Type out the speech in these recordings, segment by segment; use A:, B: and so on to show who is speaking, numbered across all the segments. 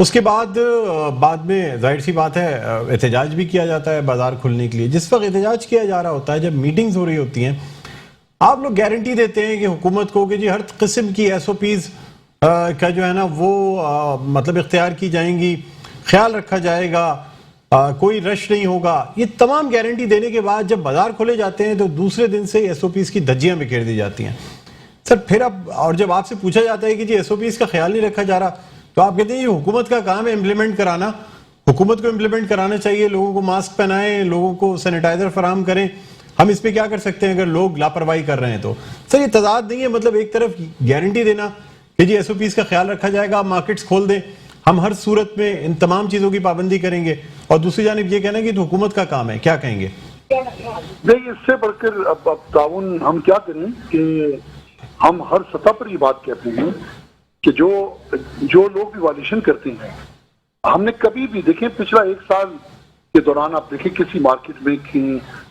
A: اس کے بعد میں ظاہر سی بات ہے احتجاج بھی کیا جاتا ہے بازار کھلنے کے لیے. جس وقت احتجاج کیا جا رہا ہوتا ہے, جب میٹنگز ہو رہی ہوتی ہیں, آپ لوگ گارنٹی دیتے ہیں کہ حکومت کو کہ جی ہر قسم کی ایس او پیز کا جو ہے نا وہ مطلب اختیار کی جائیں گی, خیال رکھا جائے گا, کوئی رش نہیں ہوگا. یہ تمام گارنٹی دینے کے بعد جب بازار کھولے جاتے ہیں تو دوسرے دن سے ایس او پیز کی دھجیاں بکھیر دی جاتی ہیں. سر پھر اب اور جب آپ سے پوچھا جاتا ہے کہ جی ایس او پیز کا خیال نہیں رکھا جا رہا, تو آپ کہتے ہیں یہ حکومت کا کام ہے امپلیمنٹ کرانا, حکومت کو امپلیمنٹ کرانا چاہیے, لوگوں کو ماسک پہنائیں, لوگوں کو سینیٹائزر فراہم کریں. ہم اس پہ کیا کر سکتے ہیں اگر لوگ لاپرواہی کر رہے ہیں تو؟ سر یہ تضاد نہیں ہے, مطلب ایک طرف گارنٹی دینا کہ جی ایس او پیز کا خیال رکھا جائے گا, مارکیٹس کھول دیں, ہم ہر صورت میں ان تمام چیزوں کی پابندی کریں گے, اور دوسری جانب یہ کہنا کہ تو حکومت کا کام ہے. کیا کہیں گے؟
B: نہیں, اس سے بڑھ کر اب تعاون ہم کیا کریں کہ ہم ہر سطح پر یہ بات کہتے ہیں کہ جو لوگ بھی وائلیشن کرتے ہیں, ہم نے کبھی بھی دیکھیں پچھلا 1 سال کے دوران آپ دیکھیں کسی مارکیٹ میں کی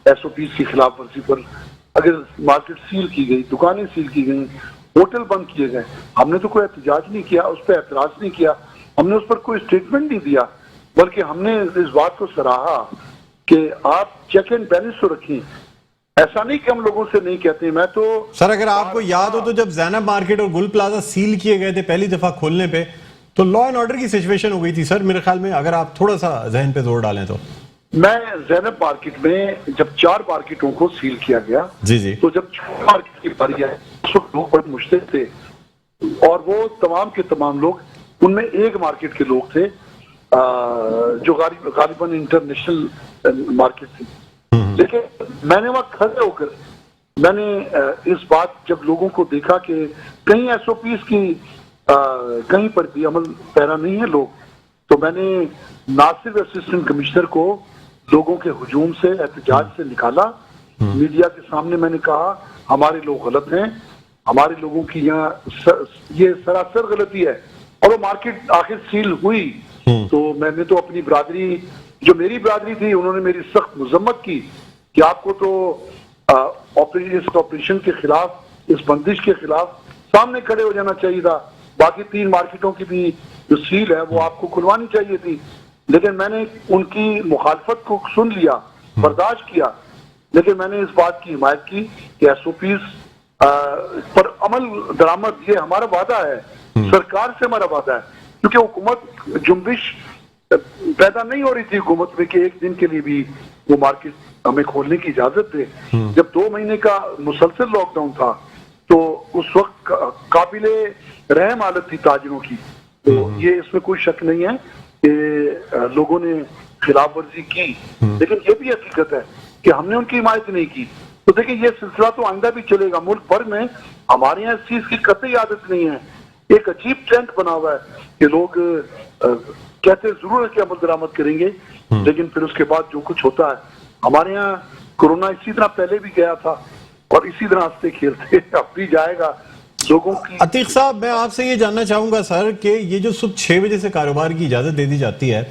B: ایس او پیز کی خلاف ورزی پر اگر مارکیٹ سیل کی گئی, دکانیں سیل کی گئیں, ہوٹل بند کیے گئے, ہم نے تو کوئی احتجاج نہیں کیا, اس پہ اعتراض نہیں کیا, ہم نے اس پر کوئی اسٹیٹمنٹ نہیں دیا, بلکہ ہم نے اس بات کو سراہا کہ آپ چیک اینڈ بیلنس تو رکھیں. ایسا نہیں کہ ہم لوگوں سے نہیں کہتے. میں تو
A: سر اگر آپ کو یاد ہو تو جب زینب مارکیٹ اور گل پلازا سیل کیے گئے تھے پہلی دفعہ کھولنے پہ, تو لا اینڈ آرڈر کی سچویشن ہو گئی تھی سر میرے خیال میں, اگر آپ تھوڑا سا ذہن پہ زور ڈالیں تو.
B: میں زینب مارکیٹ میں جب 4 مارکیٹوں کو سیل کیا گیا,
A: جی تو
B: جب 4 مارکیٹ کی باری ہے اس وقت لوگ بڑے مشترک تھے, اور وہ تمام کے تمام لوگ, ان میں ایک مارکیٹ کے لوگ تھے جو غالباً انٹرنیشنل مارکیٹ تھی. لیکن میں نے وہاں کھڑے ہو کر میں نے اس بات جب لوگوں کو دیکھا کہ کہیں ایس او پیز کی کہیں پر بھی عمل پیرا نہیں ہے لوگ, تو میں نے ناصر اسسٹنٹ کمشنر کو لوگوں کے ہجوم سے, احتجاج سے نکالا. میڈیا کے سامنے میں نے کہا ہمارے لوگ غلط ہیں, ہمارے لوگوں کی یہاں یہ سراسر غلطی ہے, اور وہ مارکیٹ آخر سیل ہوئی. تو میں نے تو اپنی برادری, جو میری برادری تھی, انہوں نے میری سخت مذمت کی کہ آپ کو تو اس آپریشن کے خلاف, اس بندش کے خلاف سامنے کھڑے ہو جانا چاہیے تھا. باقی 3 مارکیٹوں کی بھی جو سیل ہے وہ آپ کو کھلوانی چاہیے تھی. لیکن میں نے ان کی مخالفت کو سن لیا, برداشت کیا, لیکن میں نے اس بات کی حمایت کی کہ ایس او پیز پر عمل درآمد یہ ہمارا وعدہ ہے, سرکار سے ہمارا وعدہ ہے. کیونکہ حکومت جنبش پیدا نہیں ہو رہی تھی حکومت میں کہ ایک دن کے لیے بھی وہ مارکیٹ ہمیں کھولنے کی اجازت دے. جب 2 مہینے کا مسلسل لاک ڈاؤن تھا تو اس وقت قابل رحم حالت تھی تاجروں کی. تو یہ اس میں کوئی شک نہیں ہے کہ لوگوں نے خلاف ورزی کی, لیکن یہ بھی حقیقت ہے کہ ہم نے ان کی حمایت نہیں کی. تو دیکھیں یہ سلسلہ تو آئندہ بھی چلے گا. ملک بھر میں ہمارے یہاں اس چیز کی قطعی عادت نہیں ہے. ایک عجیب ٹرینڈ بنا ہوا ہے کہ لوگ کہتے ضرور ہے کہ عمل درآمد کریں گے, لیکن پھر اس کے بعد جو کچھ ہوتا ہے, ہمارے یہاں کورونا اسی طرح پہلے بھی گیا تھا اور اسی طرح ہنستے کھیلتے اب بھی جائے گا. لوگوں کی
A: عتیق صاحب میں آپ سے یہ جاننا چاہوں گا سر کہ یہ جو صبح 6 بجے سے کاروبار کی اجازت دے دی جاتی ہے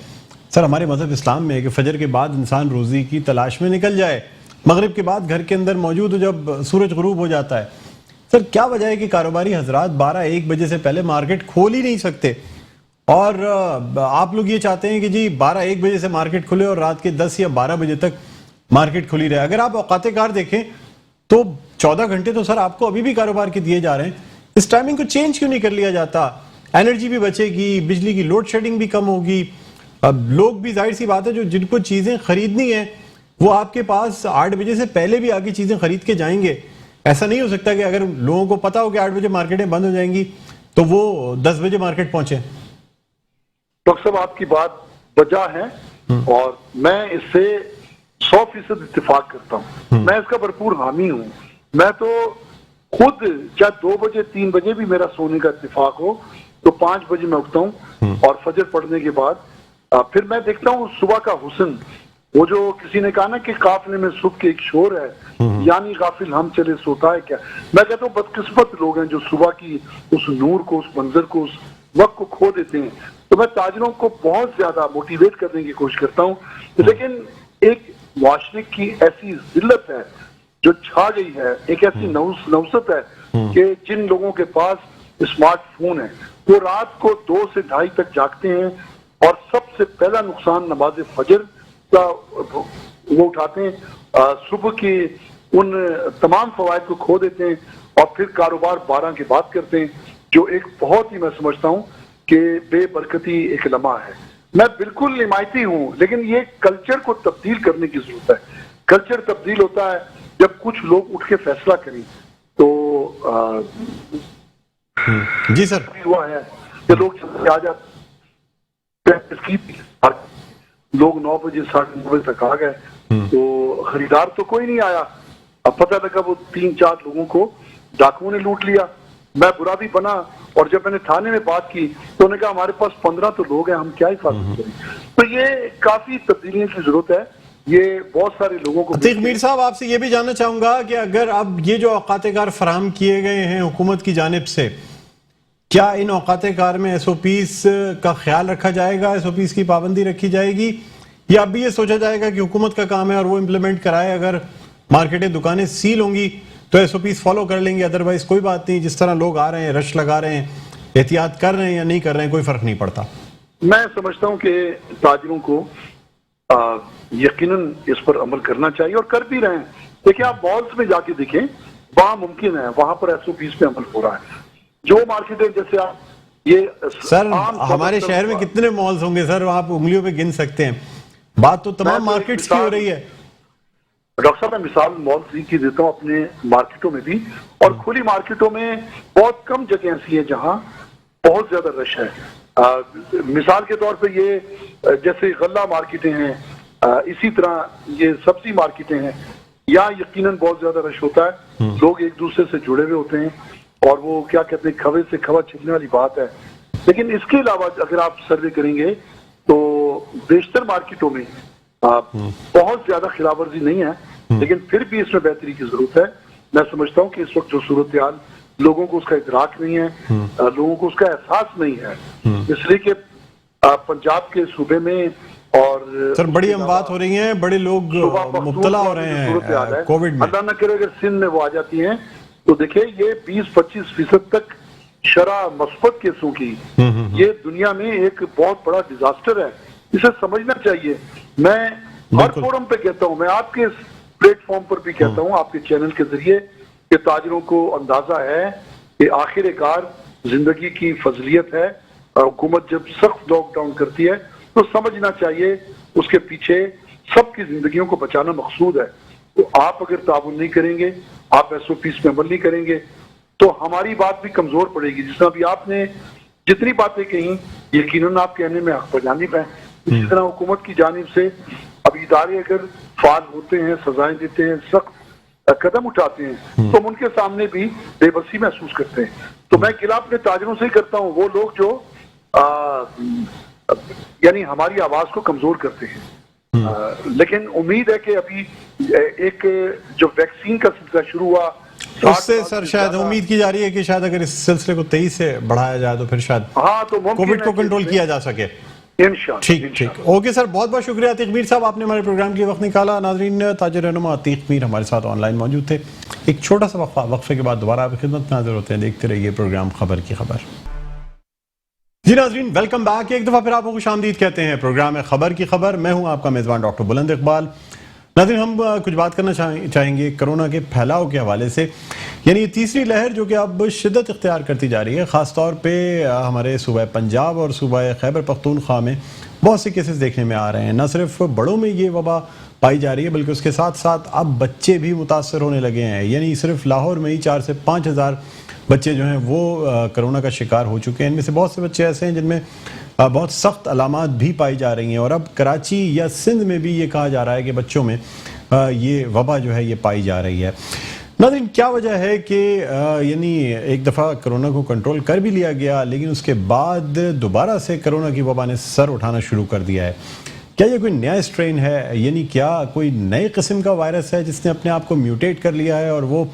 A: سر, ہمارے مذہب اسلام میں ہے کہ فجر کے بعد انسان روزی کی تلاش میں نکل جائے, مغرب کے بعد گھر کے اندر موجود ہو جب سورج غروب ہو جاتا ہے. سر کیا وجہ ہے کہ کاروباری حضرات 12-1 بجے سے پہلے مارکیٹ کھول ہی نہیں سکتے, اور آپ لوگ یہ چاہتے ہیں کہ جی 12-1 بجے سے مارکیٹ کھلے اور رات کے 10 یا 12 بجے تک مارکیٹ کھلی رہے؟ اگر آپ اوقات کار دیکھیں تو 14 گھنٹے تو سر آپ کو ابھی بھی کاروبار کے دیے جا رہے ہیں. اس ٹائمنگ کو چینج کیوں نہیں کر لیا جاتا؟ انرجی بھی بچے گی, بجلی کی لوڈ شیڈنگ بھی کم ہوگی, اب لوگ بھی ظاہر سی بات ہے جو جن کو چیزیں خریدنی ہیں وہ آپ کے پاس 8 بجے سے پہلے بھی آگے چیزیں خرید کے جائیں گے. ایسا نہیں ہو سکتا کہ اگر لوگوں کو پتا ہو کہ 8 بجے مارکیٹیں بند ہو جائیں گی تو وہ 10 بجے مارکیٹ پہنچے.
B: ڈاکٹر صاحب آپ کی بات وجہ ہے اور میں اس سے 100% اتفاق کرتا ہوں. میں اس کا بھرپور حامی ہوں. میں تو خود چاہے 2 بجے 3 بجے بھی میرا سونے کا اتفاق ہو تو 5 بجے میں اٹھتا ہوں اور فجر پڑھنے کے بعد پھر میں دیکھتا ہوں صبح کا حسن. وہ جو کسی نے کہا نا کہ قافلے میں صبح کے ایک شور ہے, یعنی غافل ہم چلے سوتا ہے کیا. میں کہتا ہوں بدقسمت لوگ ہیں جو صبح کی اس نور کو, اس منظر کو, اس وقت کو کھو دیتے ہیں. تو میں تاجروں کو بہت زیادہ موٹیویٹ کرنے کی کوشش کرتا ہوں, لیکن ایک معاشرے کی ایسی ذلت ہے جو چھا گئی ہے, ایک ایسی نوست ہے کہ جن لوگوں کے پاس اسمارٹ فون ہے وہ رات کو 2 سے 2:30 تک جاگتے ہیں اور سب سے پہلا نقصان نماز فجر کا وہ اٹھاتے ہیں، صبح کی ان تمام فوائد کو کھو دیتے ہیں اور پھر کاروبار 12 کے بعد کرتے ہیں، جو ایک بہت ہی میں سمجھتا ہوں کہ بے برکتی ایک لمحہ ہے۔ میں بالکل حمایتی ہوں، لیکن یہ کلچر کو تبدیل کرنے کی ضرورت ہے۔ کلچر تبدیل ہوتا ہے جب کچھ لوگ اٹھ کے فیصلہ کریں۔ تو
A: جی سر،
B: ہوا ہے کہ لوگ آ جاتے، لوگ 9 بجے 9:30 بجے تک آ گئے، تو خریدار تو کوئی نہیں آیا۔ اب پتہ لگا وہ 3-4 لوگوں کو ڈاکوؤں نے لوٹ لیا۔ میں برا بھی بنا، اور جب میں نے تھانے میں بات کی تو انہوں نے کہا ہمارے پاس 15 تو لوگ ہیں، ہم کیا حفاظت کریں۔ تو یہ کافی تبدیلیوں کی ضرورت ہے۔ یہ بہت سارے لوگوں کو
A: عتیق میر صاحب، آپ سے یہ بھی جاننا چاہوں گا کہ اگر اب یہ جو اوقات کار فراہم کیے گئے ہیں حکومت کی جانب سے، کیا ان اوقات کار میں ایس او پیز کا خیال رکھا جائے گا، ایس او پیز کی پابندی رکھی جائے گی، یا اب بھی یہ سوچا جائے گا کہ حکومت کا کام ہے اور وہ امپلیمنٹ کرائے، اگر مارکیٹیں دکانیں سیل ہوں گی تو ایس او پیز فالو کر لیں گے، ادروائز کوئی بات نہیں، جس طرح لوگ آ رہے ہیں رش لگا رہے ہیں، احتیاط کر رہے ہیں یا نہیں کر رہے ہیں، کوئی فرق نہیں پڑتا؟
B: میں سمجھتا ہوں کہ تاجروں کو یقیناً اس پر عمل کرنا چاہیے اور کر بھی رہے ہیں۔ دیکھیں، آپ مالز میں جا کے دیکھیں، وہاں ممکن ہے، وہاں پر ایس او پیز پہ عمل ہو رہا ہے۔ جو مارکیٹیں جیسے آپ یہ
A: سر ہمارے شہر میں کتنے مالز ہوں گے سر، آپ انگلیوں پہ گن سکتے ہیں، بات تو تمام مارکیٹس کی ہو رہی ہے۔
B: ڈاکٹر صاحب، میں مثال مالز کی دیتا ہوں اپنے مارکیٹوں میں بھی، اور کھلی مارکیٹوں میں بہت کم جگہ ایسی ہیں جہاں بہت زیادہ رش ہے۔ مثال کے طور پہ یہ جیسے غلہ مارکیٹیں ہیں، اسی طرح یہ سبزی مارکیٹیں ہیں، یہاں یقیناً بہت زیادہ رش ہوتا ہے، لوگ ایک دوسرے سے جڑے ہوئے ہوتے ہیں، اور وہ کیا کہتے ہیں، کھوے سے کھوا چھلنے والی بات ہے۔ لیکن اس کے علاوہ اگر آپ سروے کریں گے تو بیشتر مارکیٹوں میں بہت زیادہ خلاف ورزی نہیں ہے، لیکن پھر بھی اس میں بہتری کی ضرورت ہے۔ میں سمجھتا ہوں کہ اس وقت جو صورتحال، لوگوں کو اس کا ادراک نہیں ہے، لوگوں کو اس کا احساس نہیں ہے، اس لیے کہ پنجاب کے صوبے میں اور
A: سر بڑی اموات ہو رہی ہیں، بڑے لوگ مبتلا ہو رہے ہیں کووڈ میں۔
B: اللہ نہ کرے اگر سندھ میں وہ آ جاتی ہیں تو دیکھیں یہ 20-25% تک شرح مثبت کیسوں کی، یہ دنیا میں ایک بہت بڑا ڈیزاسٹر ہے، اسے سمجھنا چاہیے۔ میں ہر فورم پہ کہتا ہوں، میں آپ کے پلیٹ فارم پر بھی کہتا ہوں، آپ کے چینل کے ذریعے، کہ تاجروں کو اندازہ ہے کہ آخر کار زندگی کی فضلیت ہے، حکومت جب سخت لاک ڈاؤن کرتی ہے تو سمجھنا چاہیے اس کے پیچھے سب کی زندگیوں کو بچانا مقصود ہے۔ تو آپ اگر تعاون نہیں کریں گے، آپ ایس او پیز پہ عمل نہیں کریں گے، تو ہماری بات بھی کمزور پڑے گی۔ جس طرح بھی آپ نے جتنی باتیں کہیں، یقیناً آپ کہنے میں حق بجانب ہیں، اسی طرح حکومت کی جانب سے اب ادارے اگر فعال ہوتے ہیں، سزائیں دیتے ہیں، سخت قدم اٹھاتے ہیں، تو ہم ان کے سامنے بھی بے بسی محسوس کرتے ہیں۔ تو میں گلہ اپنے تاجروں سے ہی کرتا ہوں، وہ لوگ جو یعنی ہماری آواز کو کمزور کرتے ہیں۔ لیکن امید ہے کہ ابھی ایک جو ویکسین کا سلسلہ شروع ہوا،
A: اس سے سر شاید امید کی جا رہی ہے کہ شاید اگر اس سلسلے کو 23 سے بڑھایا جائے تو پھر شاید کووڈ کو کنٹرول کیا جا سکے۔ ٹھیک اوکے سر، بہت بہت شکریہ عتیق میر صاحب، آپ نے ہمارے پروگرام کے وقت نکالا۔ ناظرین، تاجر رہنما عتیق میر ہمارے ساتھ آن لائن موجود تھے۔ ایک چھوٹا سا وقفے کے بعد دوبارہ آپ کی خدمت میں حاضر ہوتے ہیں، دیکھتے رہیے پروگرام خبر کی خبر۔ جی ناظرین، ویلکم بیک، ایک دفعہ پھر آپ کو خوش آمدید کہتے ہیں، پروگرام ہے خبر کی خبر، میں ہوں آپ کا میزبان ڈاکٹر بلند اقبال۔ ناظرین، ہم کچھ بات کرنا چاہیں گے کرونا کے پھیلاؤ کے حوالے سے، یعنی یہ تیسری لہر جو کہ اب شدت اختیار کرتی جا رہی ہے، خاص طور پہ ہمارے صوبہ پنجاب اور صوبہ خیبر پختونخوا میں بہت سے کیسز دیکھنے میں آ رہے ہیں۔ نہ صرف بڑوں میں یہ وبا پائی جا رہی ہے بلکہ اس کے ساتھ ساتھ اب بچے بھی متاثر ہونے لگے ہیں، یعنی صرف لاہور میں ہی 4 سے 5 ہزار بچے جو ہیں وہ کرونا کا شکار ہو چکے ہیں۔ ان میں سے بہت سے بچے ایسے ہیں جن میں بہت سخت علامات بھی پائی جا رہی ہیں، اور اب کراچی یا سندھ میں بھی یہ کہا جا رہا ہے کہ بچوں میں یہ وبا جو ہے یہ پائی جا رہی ہے۔ ناظرین، کیا وجہ ہے کہ یعنی ایک دفعہ کرونا کو کنٹرول کر بھی لیا گیا لیکن اس کے بعد دوبارہ سے کرونا کی وبا نے سر اٹھانا شروع کر دیا ہے؟ کیا یہ کوئی نیا اسٹرین ہے، یعنی کیا کوئی نئے قسم کا وائرس ہے جس نے اپنے آپ کو میوٹیٹ کر لیا ہے اور وہ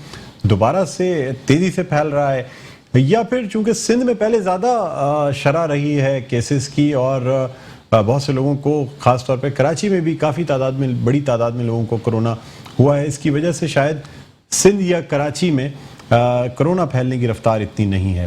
A: دوبارہ سے تیزی سے پھیل رہا ہے، یا پھر چونکہ سندھ میں پہلے زیادہ شرح رہی ہے کیسز کی اور بہت سے لوگوں کو، خاص طور پہ کراچی میں بھی کافی تعداد میں، بڑی تعداد میں لوگوں کو کرونا ہوا ہے، اس کی وجہ سے شاید سندھ یا کراچی میں کرونا پھیلنے کی رفتار اتنی نہیں ہے۔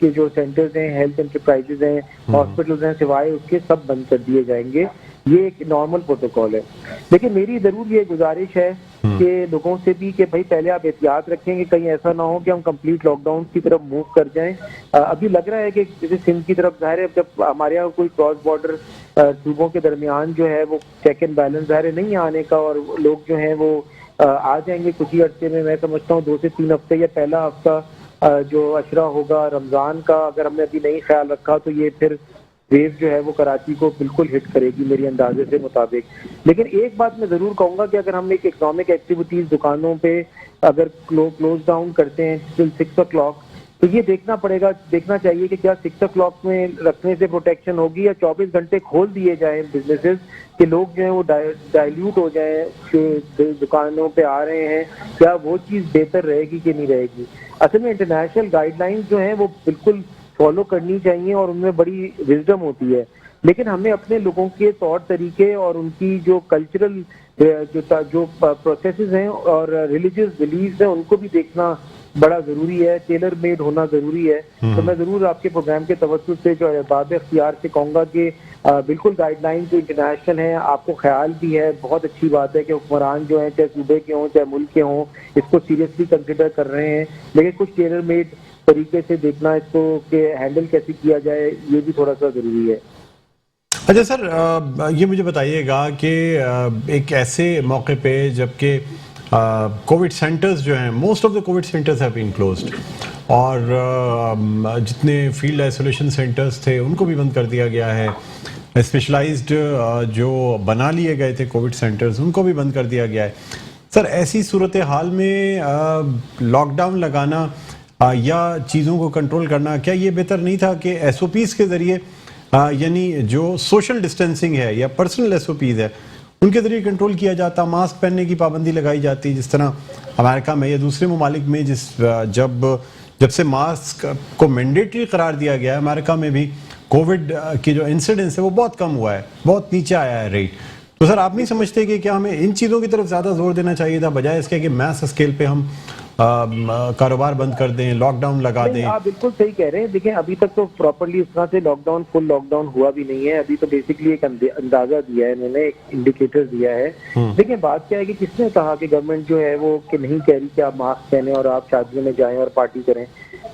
C: کے جو سینٹرز ہیں، ہیلتھ انٹرپرائزز ہیں، ہاسپٹلز ہیں، سوائے اس کے سب بند کر دیے جائیں گے. یہ ایک نارمل پروٹوکول ہے. لیکن میری ضرور یہ گزارش ہے کہ لوگوں سے بھی کہ بھائی پہلے آپ احتیاط رکھیں کہ کہیں ایسا نہ ہو کہ ہم کمپلیٹ لاک ڈاؤن کی طرف موو کر جائیں. ابھی لگ رہا ہے کہ جیسے سندھ کی طرف ظاہر ہے جب ہمارے یہاں کوئی کراس بارڈر صوبوں کے درمیان جو ہے وہ چیک اینڈ بیلنس ظاہر ہے نہیں آنے کا، اور لوگ جو ہیں وہ آ جائیں گے کچھ ہی عرصے میں سمجھتا ہوں 2 سے 3 ہفتے یا پہلا ہفتہ جو عشرہ ہوگا رمضان کا اگر ہم نے ابھی نہیں خیال رکھا تو یہ پھر ویو جو ہے وہ کراچی کو بالکل ہٹ کرے گی میری اندازے سے مطابق. لیکن ایک بات میں ضرور کہوں گا کہ اگر ہم ایک اکنامک ایکٹیویٹیز دکانوں پہ اگر کلوز ڈاؤن کرتے ہیں ٹل 6 o'clock تو یہ دیکھنا چاہیے کہ کیا 6 o'clock میں رکھنے سے پروٹیکشن ہوگی یا 24 گھنٹے کھول دیے جائیں بزنسز کہ لوگ جو ہیں وہ ڈائلیوٹ ہو جائیں کہ دکانوں پہ آ رہے ہیں. کیا وہ چیز بہتر رہے گی کہ نہیں رہے گی؟ اصل میں انٹرنیشنل گائیڈ لائنز جو ہیں وہ بالکل فالو کرنی چاہیے اور ان میں بڑی وزڈم ہوتی ہے، لیکن ہمیں اپنے لوگوں کے طور طریقے اور ان کی جو کلچرل جو پروسیسز ہیں اور ریلیجیس بلیفز ہیں ان کو بھی دیکھنا بڑا ضروری ہے، ٹیلر میڈ ہونا ضروری ہے. تو میں ضرور آپ کے پروگرام کے توسط سے جو باب اختیار سے کہوں گا کہ بالکل گائیڈ لائن جو انٹرنیشنل ہیں آپ کو خیال بھی ہے، بہت اچھی بات ہے کہ حکمران جو ہیں چاہے صوبے کے ہوں چاہے ملک کے ہوں اس کو سیریسلی کنسیڈر کر رہے ہیں، لیکن کچھ ٹیلر میڈ طریقے سے دیکھنا اس کو کہ ہینڈل کیسے کیا جائے یہ بھی تھوڑا سا ضروری ہے.
A: اچھا سر، یہ مجھے بتائیے گا کہ ایک ایسے موقع پہ جبکہ کووڈ سینٹرز جو ہیں most of the Covid centres have been closed اور جتنے فیلڈ آئسولیشن سینٹرز تھے ان کو بھی بند کر دیا گیا ہے، اسپیشلائزڈ جو بنا لیے گئے تھے کووڈ سینٹرز ان کو بھی بند کر دیا گیا ہے. سر ایسی صورتحال میں لاک ڈاؤن لگانا یا چیزوں کو کنٹرول کرنا کیا یہ بہتر نہیں تھا کہ ایس او پیز کے ذریعے یعنی جو سوشل ڈسٹینسنگ ہے یا پرسنل ایس او پیز ہے ان کے ذریعے کنٹرول کیا جاتا، ماسک پہننے کی پابندی لگائی جاتی جس طرح امریکہ میں یا دوسرے ممالک میں جب سے ماسک کو مینڈیٹری قرار دیا گیا ہے امریکہ میں بھی کووڈ کی جو انسیڈنس ہے وہ بہت کم ہوا ہے، بہت نیچے آیا ہے ریٹ. تو سر آپ نہیں سمجھتے کہ کیا ہمیں ان چیزوں کی طرف زیادہ زور دینا چاہیے تھا بجائے اس کے کہ میس اسکیل پہ ہم کاروبار بند کر دیں، لاک ڈاؤن لگا دیں؟
C: آپ بالکل صحیح کہہ رہے ہیں. دیکھیں ابھی تک تو پراپرلی اس طرح سے فل لاک ڈاؤن ہوا بھی نہیں ہے. ابھی تو بیسکلی ایک اندازہ دیا ہے انہوں نے، ایک انڈیکیٹر دیا ہے. دیکھیں بات کیا ہے کہ کس نے کہا کہ گورنمنٹ جو ہے وہ کہ نہیں کہہ رہی کہ آپ ماسک پہنیں اور آپ شادیوں میں جائیں اور پارٹی کریں.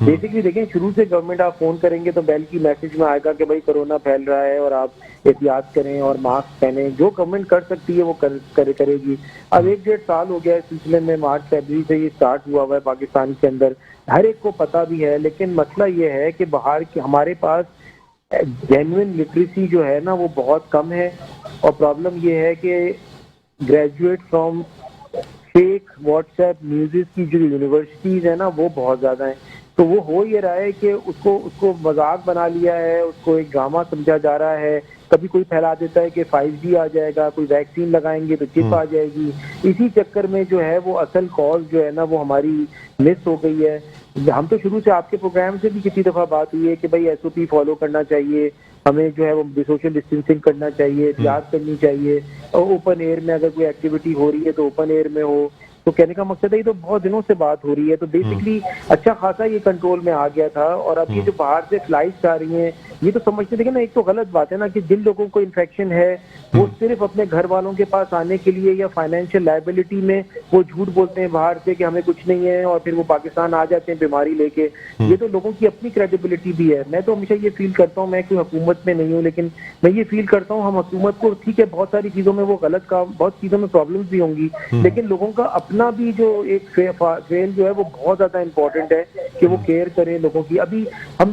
C: بیسکلی دیکھیں شروع سے گورنمنٹ آپ فون کریں گے تو بیل کی میسج میں آئے گا کہ بھائی کرونا پھیل رہا ہے اور آپ احتیاط کریں اور ماسک پہنیں. جو گورنمنٹ کر سکتی ہے وہ کرے گی. اب 1-1.5 سال ہو گیا اس سلسلے میں، مارچ فروری سے یہ سٹارٹ ہوا ہے پاکستان کے اندر، ہر ایک کو پتہ بھی ہے. لیکن مسئلہ یہ ہے کہ باہر کی ہمارے پاس جینوئن لٹریسی جو ہے نا وہ بہت کم ہے، اور پرابلم یہ ہے کہ graduate from fake what's app نیوزز کی جو یونیورسٹیز ہیں نا وہ بہت زیادہ ہیں. تو وہ ہو یہ رہا ہے کہ اس کو مذاق بنا لیا ہے، اس کو ایک ڈرامہ سمجھا جا رہا ہے. کبھی کوئی پھیلا دیتا ہے کہ 5G آ جائے گا، کوئی ویکسین لگائیں گے تو چپ آ جائے گی. اسی چکر میں جو ہے وہ اصل کاز جو ہے نا وہ ہماری مس ہو گئی ہے. ہم تو شروع سے آپ کے پروگرام سے بھی کسی دفعہ بات ہوئی ہے کہ بھائی ایس او پی فالو کرنا چاہیے، ہمیں جو ہے وہ سوشل ڈسٹینسنگ کرنا چاہیے، احتیاط کرنی چاہیے، اور اوپن ایئر میں اگر کوئی ایکٹیویٹی ہو رہی ہے تو اوپن ایئر میں ہو. تو کہنے کا مقصد ہے یہ تو بہت دنوں سے بات ہو رہی ہے. تو بیسکلی اچھا خاصا یہ کنٹرول میں آ گیا تھا. اور اب یہ جو باہر سے فلائٹس آ رہی ہیں یہ تو سمجھتے دیکھیں نا، ایک تو غلط بات ہے نا کہ جن لوگوں کو انفیکشن ہے وہ صرف اپنے گھر والوں کے پاس آنے کے لیے یا فائنینشیل لائبلٹی میں وہ جھوٹ بولتے ہیں باہر سے کہ ہمیں کچھ نہیں ہے، اور پھر وہ پاکستان آ جاتے ہیں بیماری لے کے. یہ تو لوگوں کی اپنی کریڈیبلٹی بھی ہے. میں تو ہمیشہ یہ فیل کرتا ہوں، میں کوئی حکومت میں نہیں ہوں لیکن میں یہ فیل کرتا ہوں ہم حکومت کو ٹھیک ہے بہت ساری چیزوں میں وہ غلط کام، بہت چیزوں میں پرابلمس بھی ہوں گی، لیکن لوگوں کا اپنا بھی جو ایک فیل جو ہے وہ بہت زیادہ امپورٹنٹ ہے کہ وہ کیئر کریں لوگوں کی. ابھی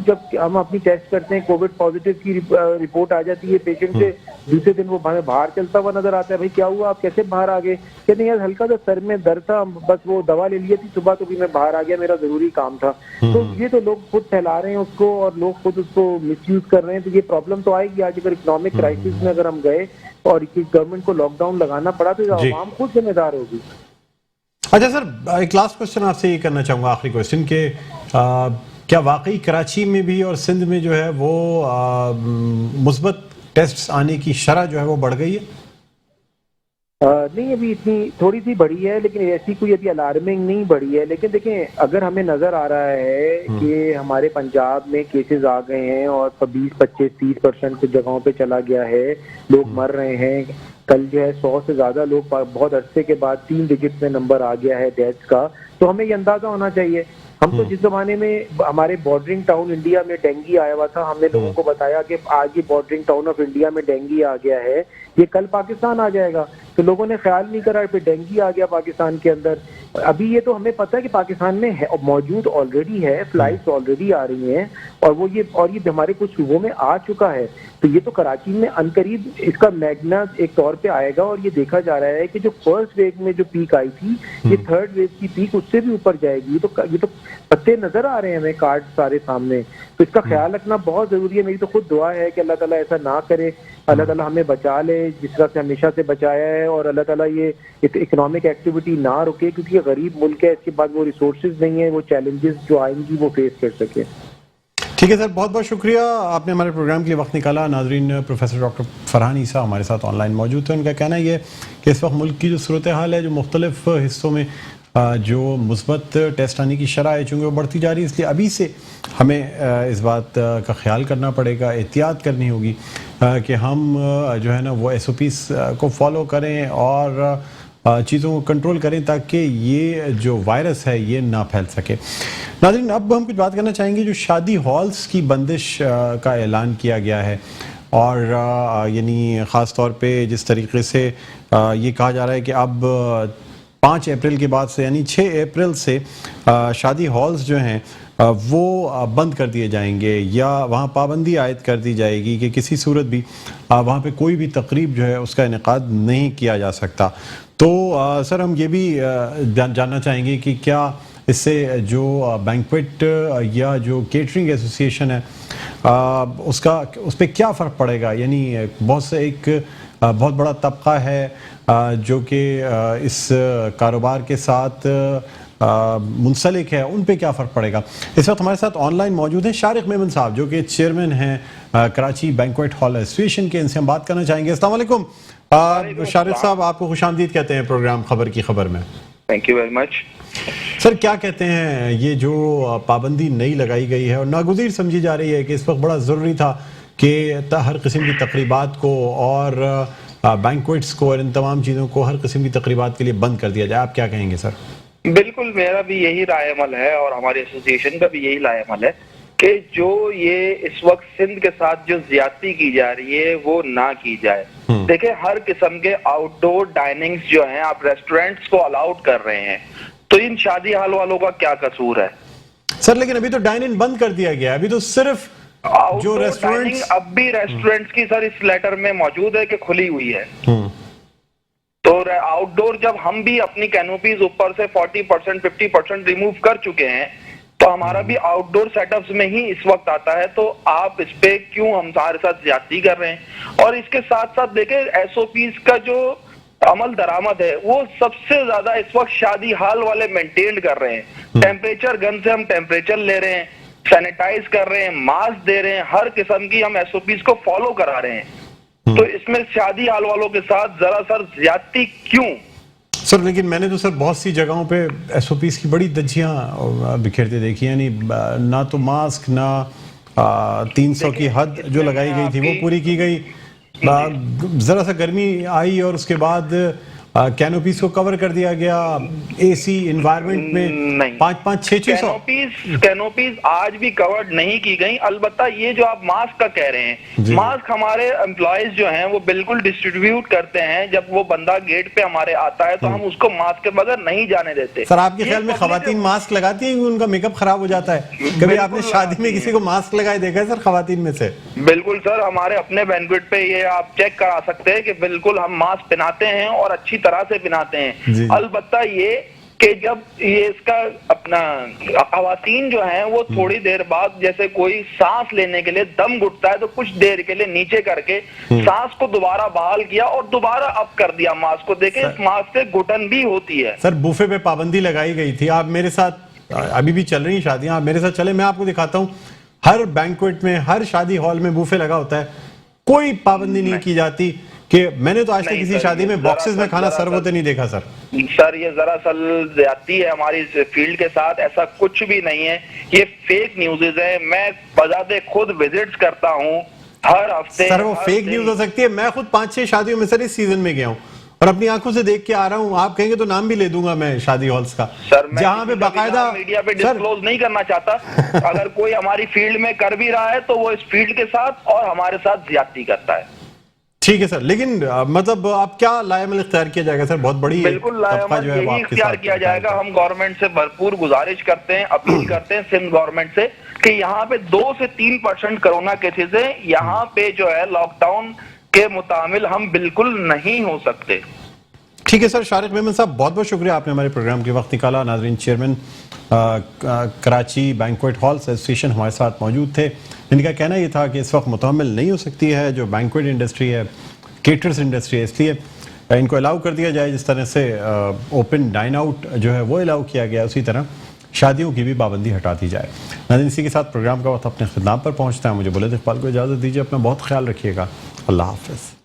C: جب ہم اپنی ٹیسٹ کرتے ہیں کووڈ پازیٹیو کی رپورٹ آ جاتی ہے پیشنٹ سے، دوسرے دن وہ باہر چلتا ہوا نظر آتا ہے. بھائی کیا ہوا، آپ کیسے باہر آ گئے؟ کہتے ہیں یار ہلکا سا سر میں درد تھا، بس وہ دوا لے لی تھی صبح تو بھی میں باہر آ گیا، میرا ضروری کام تھا. تو یہ تو لوگ خود پھیلا رہے ہیں اس کو اور لوگ خود اس کو مس یوز کر رہے ہیں. تو یہ پرابلم تو آئے گی. آج اگر اکنامک کرائسس میں اگر ہم گئے اور گورنمنٹ کو لاک ڈاؤن لگانا پڑا تو عوام خود ذمہ دار ہوگی.
A: اچھا سر، ایک لاسٹ کوشچن آپ سے یہ کرنا چاہوں گا، آخری کوشچن، کہ کیا واقعی کراچی میں بھی اور سندھ میں جو ہے وہ مثبت ٹیسٹ آنے کی شرح جو ہے وہ بڑھ گئی ہے؟
C: نہیں ابھی اتنی تھوڑی سی بڑھی ہے، لیکن ایسی کوئی ابھی الارمنگ نہیں بڑھی ہے. لیکن دیکھیں اگر ہمیں نظر آ رہا ہے کہ ہمارے پنجاب میں کیسز آ گئے ہیں اور 20-25-30% کچھ جگہوں پہ چلا گیا ہے، لوگ مر رہے ہیں. کل جو ہے 100 سے زیادہ لوگ بہت عرصے کے بعد 3 ڈجٹ میں نمبر آ گیا ہے ڈیتھس کا. تو ہمیں یہ اندازہ ہونا چاہیے. ہم تو جس زمانے میں ہمارے بارڈرنگ ٹاؤن انڈیا میں ڈینگی آیا ہوا تھا، ہم نے لوگوں کو بتایا کہ آج یہ بارڈرنگ ٹاؤن آف انڈیا میں ڈینگی آ گیا ہے، یہ کل پاکستان آ جائے گا. تو لوگوں نے خیال نہیں کرا، پھر ڈینگی آ گیا پاکستان کے اندر. ابھی یہ تو ہمیں پتہ ہے کہ پاکستان میں موجود آلریڈی ہے، فلائٹس آلریڈی آ رہی ہیں اور یہ ہمارے کچھ صوبوں میں آ چکا ہے. تو یہ تو کراچی میں عنقریب اس کا میگنا ایک طور پہ آئے گا. اور یہ دیکھا جا رہا ہے کہ جو فرسٹ ویو میں جو پیک آئی تھی، یہ تھرڈ ویو کی پیک اس سے بھی اوپر جائے گی. یہ تو پتے نظر آ رہے ہیں ہمیں، کارڈ سارے سامنے. تو اس کا خیال رکھنا بہت ضروری ہے. میری تو خود دعا ہے کہ اللہ تعالیٰ ایسا نہ کرے، اللہ تعالیٰ ہمیں بچا لے جس طرح سے ہمیشہ سے بچایا ہے، اور اللہ تعالیٰ یہ اکنامک ایکٹیویٹی نہ رکے، کیونکہ یہ غریب ملک ہے، اس کے بعد وہ ریسورسز نہیں ہیں، وہ چیلنجز جو آئیں گی وہ فیس کر سکے.
A: ٹھیک ہے سر، بہت بہت شکریہ آپ نے ہمارے پروگرام کے لیے وقت نکالا. ناظرین، پروفیسر ڈاکٹر فرحان عیسیٰ ہمارے ساتھ آن لائن موجود تھے. ان کا کہنا یہ کہ اس وقت ملک کی جو صورتحال ہے، جو مختلف حصوں میں جو مثبت ٹیسٹ آنے کی شرح ہے چونکہ وہ بڑھتی جا رہی ہے، اس لیے ابھی سے ہمیں اس بات کا خیال کرنا پڑے گا، احتیاط کرنی ہوگی کہ ہم جو ہے نا وہ SOPs کو فالو کریں اور چیزوں کو کنٹرول کریں تاکہ یہ جو وائرس ہے یہ نہ پھیل سکے. ناظرین، اب ہم کچھ بات کرنا چاہیں گے جو شادی ہالز کی بندش کا اعلان کیا گیا ہے، اور یعنی خاص طور پہ جس طریقے سے یہ کہا جا رہا ہے کہ اب 5 اپریل کے بعد سے یعنی 6 اپریل سے شادی ہالز جو ہیں وہ بند کر دیے جائیں گے، یا وہاں پابندی عائد کر دی جائے گی کہ کسی صورت بھی وہاں پہ کوئی بھی تقریب جو ہے اس کا انعقاد نہیں کیا جا سکتا. تو سر ہم یہ بھی جاننا چاہیں گے کہ کیا اس سے جو بینکویٹ یا جو کیٹرنگ ایسوسی ایشن ہے اس پہ کیا فرق پڑے گا؟ یعنی بہت سے ایک بہت بڑا طبقہ ہے جو کہ اس کاروبار کے ساتھ منسلک ہے، ان پہ کیا فرق پڑے گا؟ اس وقت ہمارے ساتھ آن لائن موجود ہیں شارق میمن صاحب جو کہ چیئرمین ہیں کراچی بینکویٹ ہال ایسوسی ایشن کے. ان سے ہم بات کرنا چاہیں گے. السلام علیکم شارق صاحب، آپ کو خوش آمدید کہتے ہیں پروگرام خبر کی خبر میں.
D: Thank you very much.
A: Sir کیا کہتے ہیں، یہ جو پابندی نئی لگائی گئی ہے اور ناگزیر سمجھی جا رہی ہے کہ اس وقت بڑا ضروری تھا کہ ہر قسم کی تقریبات کو اور بینکویٹس کو اور ان تمام چیزوں کو ہر قسم کی تقریبات کے لیے بند کر دیا جائے، آپ کیا کہیں گے سر؟
D: بالکل میرا بھی یہی رائے عمل ہے اور ہماری ایسوسی ایشن کا بھی یہی رائے عمل ہے کہ جو یہ اس وقت سندھ کے ساتھ جو زیادتی کی جا رہی ہے وہ نہ کی جائے. دیکھیں ہر قسم کے آؤٹ ڈور ڈائننگز جو ہیں آپ ریسٹورینٹس کو الاؤڈ کر رہے ہیں، تو ان شادی ہال والوں کا کیا قصور ہے؟
A: سر لیکن ابھی تو ڈائن ان بند کر دیا گیا، ابھی تو صرف جو ریسٹورینٹس
D: اب بھی ریسٹورینٹس کی سر اس لیٹر میں موجود ہے کہ کھلی ہوئی ہے. تو آؤٹ ڈور جب ہم بھی اپنی کینوپیز اوپر سے 40% 50% ریموو کر چکے ہیں تو ہمارا بھی آؤٹ ڈور سیٹ اپس میں ہی اس وقت آتا ہے، تو آپ اس پہ کیوں ہمارے ساتھ زیادتی کر رہے ہیں؟ اور اس کے ساتھ ساتھ دیکھیں SOPs کا جو عمل درآمد ہے وہ سب سے زیادہ اس وقت شادی ہال والے مینٹین کر رہے ہیں. ٹیمپریچر گن سے ہم ٹیمپریچر لے رہے ہیں، سینیٹائز کر رہے ہیں، ماسک دے رہے ہیں، ہر قسم کی ہم SOPs کو فالو کرا رہے ہیں. تو اس میں شادی ہال والوں کے ساتھ ذرا سر زیادتی کیوں؟
A: سر لیکن میں نے تو سر بہت سی جگہوں پہ SOPs کی بڑی دھجیاں بکھیرتے دیکھی، یعنی نہ تو ماسک نہ 300 کی حد جو لگائی گئی تھی وہ پوری کی گئی. ذرا سا گرمی آئی اور اس کے بعد کینوپیز کو کور کر دیا گیا AC انوائرمنٹ میں 500-600
D: کینوپیز آج بھی کورڈ نہیں کی گئی. البتہ یہ جو آپ ماسک کا کہہ رہے ہیں، ماسک ہمارے امپلائیز جو ہیں وہ بالکل ڈسٹریبیوٹ کرتے ہیں. جب وہ بندہ گیٹ پہ ہمارے آتا ہے تو ہم اس کو ماسک کے بغیر نہیں جانے دیتے.
A: سر آپ کے خیال میں خواتین ماسک لگاتی ہیں ان کا میک اپ خراب ہو جاتا ہے؟ کبھی آپ نے شادی میں کسی کو ماسک لگائے دیکھا ہے سر خواتین میں سے؟
D: بالکل سر، ہمارے اپنے بینکویٹ پہ یہ آپ چیک کرا سکتے ہیں کہ بالکل ہم ماسک پہناتے ہیں اور اچھی طرح سے پہناتے ہیں. البتہ یہ کہ جب یہ اس کا اپنا خواتین جو ہیں وہ تھوڑی دیر بعد جیسے کوئی سانس لینے کے لیے دم گھٹتا ہے تو کچھ دیر کے لیے نیچے کر کے سانس کو دوبارہ بحال کیا اور دوبارہ اپ کر دیا ماسک کو. دیکھیں اس ماسک سے گھٹن بھی ہوتی ہے.
A: سر بوفے پہ پابندی لگائی گئی تھی، آپ میرے ساتھ ابھی بھی چل رہی ہیں شادیاں، آپ میرے ساتھ چلے، میں آپ کو دکھاتا ہوں ہر بینکویٹ میں ہر شادی ہال میں بوفے لگا ہوتا ہے، کوئی پابندی نہیں کی جاتی کہ میں نے تو آج تک
D: نہیں
A: کسی
D: سر،
A: شادی میں
D: یہ
A: باکسز میں کھانا
D: ذرا
A: سرو ہوتے نہیں دیکھا سر.
D: سر یہ دراصل زیادتی ہے ہماری فیلڈ کے ساتھ، ایسا کچھ بھی نہیں ہے، یہ فیک نیوزز ہے. میں بذات خود وزٹس کرتا ہوں ہر ہفتے.
A: سر وہ فیک نیوز ہو سکتی ہے. میں خود 5-6 شادیوں میں سر اس سیزن میں گیا ہوں اور اپنی آنکھوں سے دیکھ کے آ رہا ہوں. آپ کہیں گے تو نام بھی لے دوں گا میں شادی ہالس کا
D: سر میں
A: جہاں پہ باقاعدہ
D: میڈیا پہ ڈسکلوز نہیں کرنا چاہتا. اگر کوئی ہماری فیلڈ میں کر بھی رہا ہے تو وہ اس فیلڈ کے ساتھ اور ہمارے ساتھ زیادتی کرتا ہے.
A: ٹھیک ہے سر، لیکن مطلب اب کیا لائے عمل اختیار کیا جائے گا سر؟ بہت بڑی
D: بالکل
A: طبقہ جو ہے وہ
D: یہی
A: آپ کے
D: اختیار
A: ساتھ
D: کیا جائے گا. ہم گورنمنٹ سے بھرپور گزارش کرتے ہیں، اپیل کرتے ہیں سندھ گورنمنٹ سے کہ یہاں پہ 2 سے 3% کرونا کیسز ہیں. یہاں پہ جو ہے لاک ڈاؤن کے متعامل ہم بالکل نہیں ہو سکتے.
A: ٹھیک ہے سر. شارق میمن صاحب بہت بہت شکریہ، آپ نے ہمارے پروگرام کے وقت نکالا. ناظرین، chairman Karachi banquet halls association ہمارے ساتھ موجود تھے، جن کا کہنا یہ تھا کہ اس وقت متعامل نہیں ہو سکتی ہے جو بینکویٹ انڈسٹری ہے، کیٹرز انڈسٹری ہے، اس لیے ان کو الاؤ کر دیا جائے. جس طرح سے اوپن ڈائن آؤٹ جو ہے وہ الاؤ کیا گیا، اسی طرح شادیوں کی بھی پابندی ہٹا دی جائے. ناظرین، اسی کے ساتھ پروگرام کا وقت اپنے اختتام پر پہنچتا ہے. مجھے بلند اقبال کو اجازت دیجیے. اپنا بہت خیال رکھیے گا. اللہ حافظ.